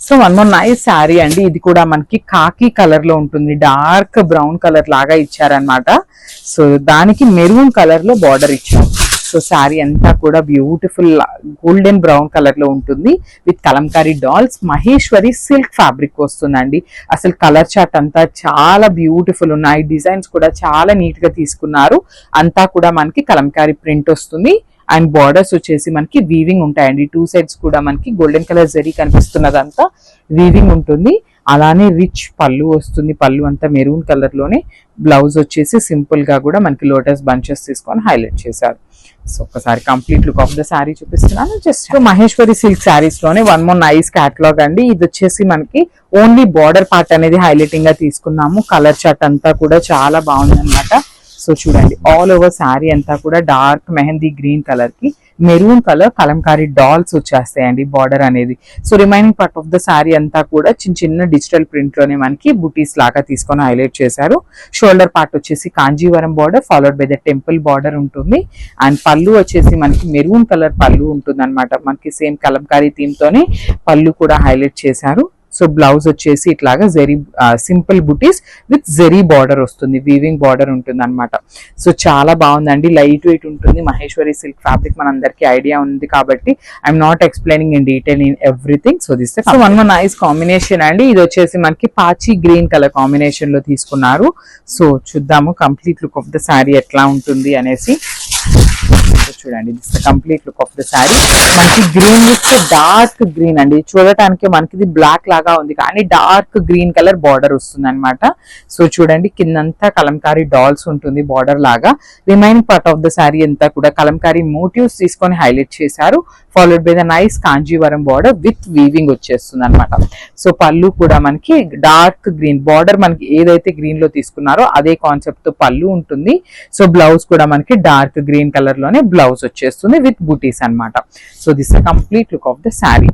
So one more nice sari అండి. ఇది కూడా మనకి కాకి కలర్ లో ఉంటుంది, డార్క్ బ్రౌన్ కలర్ లాగా ఇచ్చారనమాట. సో దానికి మెరూన్ కలర్ లో బార్డర్ ఇచ్చారు. సో శారీ అంతా కూడా బ్యూటిఫుల్ గోల్డెన్ బ్రౌన్ కలర్ లో ఉంటుంది with Kalamkari dolls. Maheshwari silk fabric వస్తుందండి. అసలు కలర్ చార్ట్ అంతా చాలా బ్యూటిఫుల్ ఉన్నాయి, డిజైన్స్ కూడా చాలా నీట్ గా తీసుకున్నారు. అంతా కూడా మనకి కలంకారీ ప్రింట్ వస్తుంది అండ్ బార్డర్స్ వచ్చేసి మనకి వీవింగ్ ఉంటాయండి. 2 సైడ్స్ కూడా మనకి గోల్డెన్ కలర్ జరీ కనిపిస్తున్నదంతా వీవింగ్ ఉంటుంది. అలానే రిచ్ పళ్ళు వస్తుంది, పళ్ళు అంతా మెరూన్ కలర్ లోనే. బ్లౌజ్ వచ్చేసి సింపుల్ గా కూడా మనకి లోటస్ బంచెస్ తీసుకొని హైలైట్ చేశారు. సో ఒకసారి complete look of the sari చూపిస్తున్నాను. జస్ట్ మహేశ్వరి సిల్క్ శారీస్ లోనే వన్ మోర్ నైస్ క్యాటలాగ్ అండి. ఇది వచ్చేసి మనకి ఓన్లీ బార్డర్ పార్ట్ అనేది హైలైటింగ్ గా తీసుకున్నాము. కలర్ చార్ట్ అంతా కూడా చాలా బాగుంది అనమాట. సో చూడండి, ఆల్ ఓవర్ శారీ అంతా కూడా డార్క్ మెహందీ గ్రీన్ కలర్ కి మెరూన్ కలర్ కలంకారీ డాల్స్ వచ్చేస్తాయండి బార్డర్ అనేది. So remaining part of the sari అంతా కూడా చిన్న చిన్న డిజిటల్ ప్రింట్ లోనే మనకి బుటీస్ లాగా తీసుకొని హైలైట్ చేశారు. షోల్డర్ పార్ట్ వచ్చేసి Kanjeevaram border followed by the temple border ఉంటుంది. అండ్ పళ్ళు వచ్చేసి మనకి మెరూన్ కలర్ పళ్ళు ఉంటుంది అనమాట. మనకి సేమ్ కలంకారీ థీమ్ తోనే పళ్ళు కూడా హైలైట్ చేశారు. సో బ్లౌజ్ వచ్చేసి ఇట్లాగా zari simple buttis with zari border వస్తుంది, వీవింగ్ బార్డర్ ఉంటుంది అనమాట. సో చాలా బాగుందండి, లైట్ వెయిట్ ఉంటుంది. మహేశ్వరి సిల్క్ ఫ్యాబ్రిక్ మనందరికీ ఐడియా ఉంది కాబట్టి I'm not explaining in detail in everything. So this one more nice combination అండి. ఇది వచ్చేసి మనకి పాచి గ్రీన్ కలర్ కాంబినేషన్ లో తీసుకున్నారు. సో చూద్దాము complete look of the sari ఎట్లా ఉంటుంది అనేసి. చూడండి, this the complete look of the sari. మనకి గ్రీన్ విత్ డార్క్ గ్రీన్ అండి. చూడటానికి మనకి ఇది బ్లాక్ లాగా ఉంది కానీ డార్క్ గ్రీన్ కలర్ బార్డర్ వస్తుంది అనమాట. సో చూడండి, కిందంతా కలంకారీ డాల్స్ ఉంటుంది బార్డర్ లాగా. Remaining part of the sari అంతా కూడా కలంకారీ మోటివ్స్ తీసుకొని హైలైట్ చేశారు. Followed by the nice Kanjeevaram border with weaving వచ్చేస్తుంది అనమాట. సో పళ్ళు కూడా మనకి డార్క్ గ్రీన్ బార్డర్, మనకి ఏదైతే గ్రీన్ లో తీసుకున్నారో అదే కాన్సెప్ట్ తో పళ్ళు ఉంటుంది. సో బ్లౌజ్ కూడా మనకి డార్క్ గ్రీన్ కలర్ లోనే బ్లౌజ్ వచ్చేస్తుంది విత్ బూటీస్ అన్నమాట. So this complete look of the sari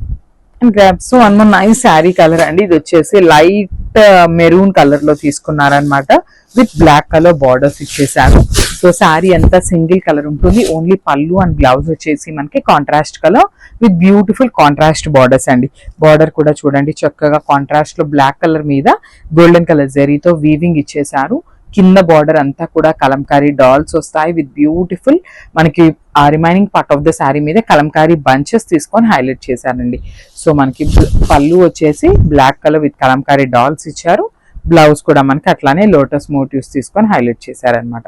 and grab. So one more nice sari colour అండి. ఇది వచ్చేసి లైట్ మెరూన్ కలర్ లో తీసుకున్నారనమాట విత్ బ్లాక్ కలర్ బార్డర్స్ ఇచ్చేసారు. సో శారీ అంతా సింగిల్ కలర్ ఉంటుంది. ఓన్లీ పళ్ళు అండ్ బ్లౌజ్ వచ్చేసి మనకి contrast colour with beautiful contrast borders అండి. బార్డర్ కూడా చూడండి చక్కగా కాంట్రాస్ట్ లో బ్లాక్ కలర్ మీద గోల్డెన్ కలర్ జరీతో వీవింగ్ ఇచ్చేసారు. కింద బార్డర్ అంతా కూడా కలంకారీ డాల్స్ వస్తాయి విత్ బ్యూటిఫుల్ మనకి ఆ remaining part of the sari మీద కలంకారీ బంచెస్ తీసుకొని హైలైట్ చేశారండి. సో మనకి పళ్ళు వచ్చేసి black colour with Kalamkari dolls ఇచ్చారు. బ్లౌజ్ కూడా మనకి అట్లానే లోటస్ మోటివ్స్ తీసుకొని హైలైట్ చేశారనమాట.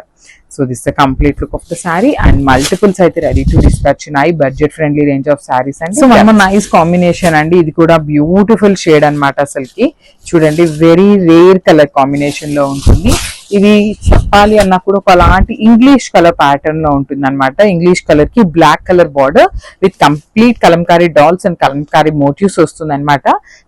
So this the complete look of the sari and multiples అయితే రెడీ టు డిస్పాచ్ ఉన్నాయి. Budget friendly range of saris అండి. సో మన నైస్ కాంబినేషన్ అండి. ఇది కూడా బ్యూటిఫుల్ షేడ్ అనమాట. అసలుకి చూడండి, వెరీ రేర్ కలర్ కాంబినేషన్ లో ఉంటుంది. ఇది చెప్పాలి అన్నా కూడా ఒక అలాంటి ఇంగ్లీష్ కలర్ ప్యాటర్న్ లో ఉంటుంది అనమాట. ఇంగ్లీష్ కలర్ కి black colour border with complete kalamkari dolls and kalamkari motifs వస్తుంది అనమాట.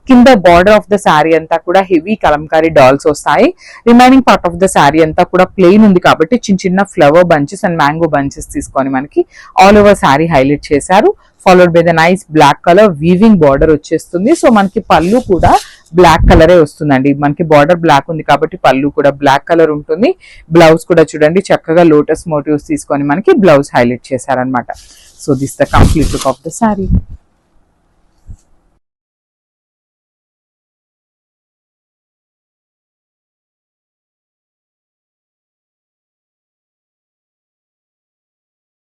కింద బార్డర్ ఆఫ్ ద శారీ అంతా కూడా హెవీ కలంకారీ డాల్స్ వస్తాయి. Remaining part of the sari అంతా కూడా ప్లెయిన్ ఉంది కాబట్టి చిన్న చిన్న flower bunches and mango bunches తీసుకొని మనకి ఆల్ ఓవర్ శారీ హైలైట్ చేశారు. Followed by the nice black colour weaving border వచ్చేస్తుంది. సో మనకి పళ్ళు కూడా బ్లాక్ కలరే వస్తుందండి. మనకి బార్డర్ బ్లాక్ ఉంది కాబట్టి పళ్ళు కూడా బ్లాక్ కలర్ ఉంటుంది. బ్లౌజ్ కూడా చూడండి చక్కగా లోటస్ మోటివ్స్ తీసుకొని మనకి బ్లౌజ్ హైలైట్ చేశారనమాట. So this the complete look of the sari.